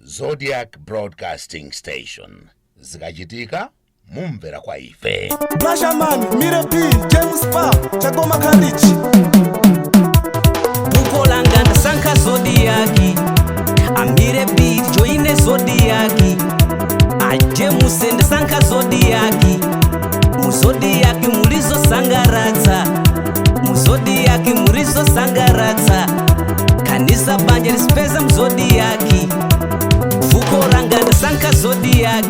Zodiac Broadcasting Station. Zikachitika mumvera kwa ife. Blashaman, Mirepi, James Pap, Chagoma Kalichi. Bukolanga ndasanka Zodiac. Mirepi, joine Zodiac. James ndasanka Zodiac. Muzodiac murizo sangaratsa. Muzodiac murizo sangaratsa. Kanisa banje rispeza muzodiac. Bukolanga ndasanka Zodiac.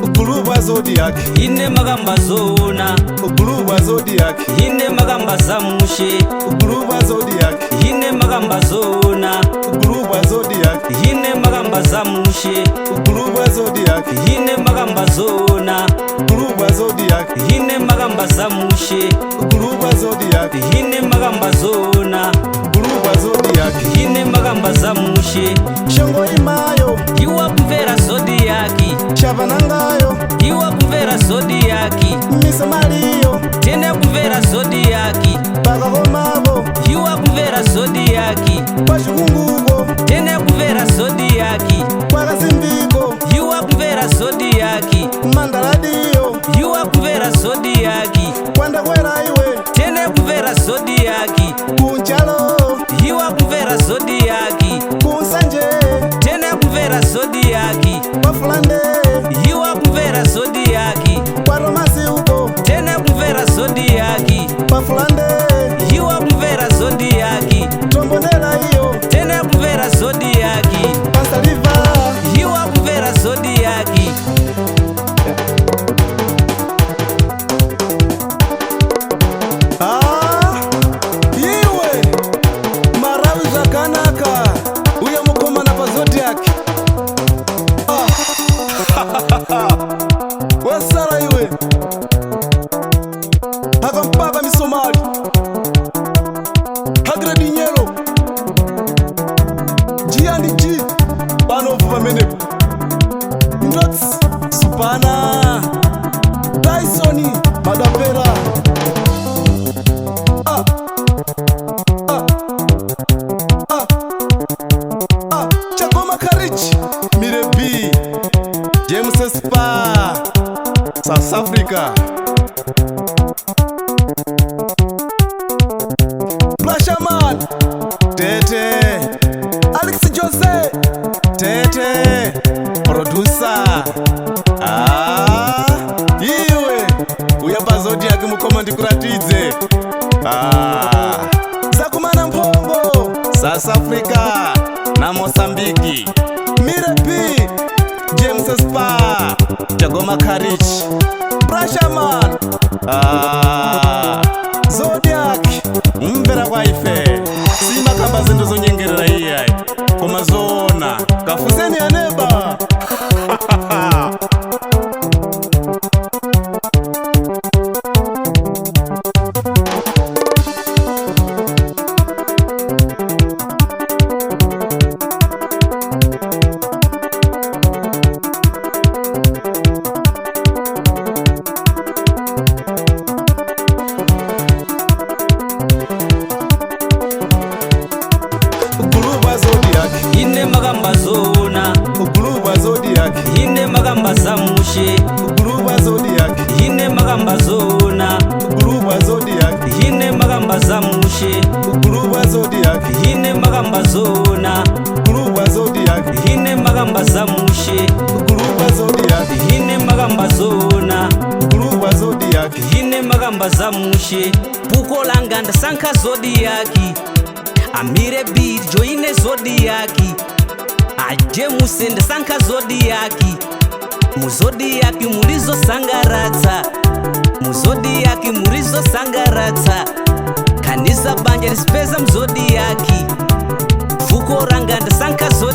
Uguluba Zodiac. Ine magamba zona. Uguluba Zodiac. Ine magamba zamushe. Uguluba Zodiac. Ine magamba zona. Uguluba Zodiac. Ine magamba zamushe. Uguluba Zodiac. Ine magamba zona. Uguluba Zodiac. Ine magamba zamushe. Uguluba Zodiac. Ine magamba zona. Uguluba Zodiac. Ine magamba zamushe. Shongo imayo. Iwa kuvera Zodiac. Shabanangayo. Iwa kuvera Zodiac. Misa Mario. Tene kuvera Zodiac. Bagahomabo. Iwa kuvera Zodiac. Pashukungugo. Tene kuvera Zodiac. Kwagazimbiko. Iwa kuvera Zodiac. Mandaladio. Iwa kuvera Zodiac. Kwanda kwera iwe. Tene kuvera Zodiac. Kunchalo. Iwa kuvera Zodiac. Kunsanje. Tene kuvera Zodiac. Wafulande. Iwa kuvera Zodiac. Waromasi uko. Tene kuvera Zodiac. Wafulande. Iwa kuvera Zodiac. Tombonela iyo. Tene kuvera Zodiac. Pasaliva. Iwa kuvera Zodiac. Iwe Marawi zvakanaka uye mukomana paZodiac. Wasara iwe akampaka misomali hagredi nyero G&G panovu pamenepo Ndots Supana Dysoni Madapera. Chagoma Kalichi, Mirepi, James Spa, South Africa. Blashaman, Tete, Alex Jose, Tete, producer. Iwe, uyapa Zodiac mukoma ndikuratidze. Zakumana Mpongo, South Africa na Mozambique. Mirepi, James Spa, Chagoma Kalichi, Blashaman. Zodiac, mvera kwa ife. Sima kamba zindu zonyengerera iyai. Koma zona, kafuseni ya neba. Uguluba Zodiac. Ine magamba zona. Uguluba Zodiac. Ine magamba zamushe. Uguluba Zodiac. Ine magamba zona. Uguluba Zodiac. Ine magamba zamushe. Uguluba Zodiac. Ine magamba zona. Uguluba Zodiac. Ine magamba zamushe. Uguluba Zodiac. Ine magamba zona. Uguluba Zodiac. Ine magamba zamushe. Bukolanga ndasanka Zodiac. Mirepi, joine Zodiac. James ndasanka Zodiac. Muzodiac murizo sangaratsa. Muzodiac murizo sangaratsa. Kanisa banje rispeza muzodiac. Bukolanga ndasanka Zodiac.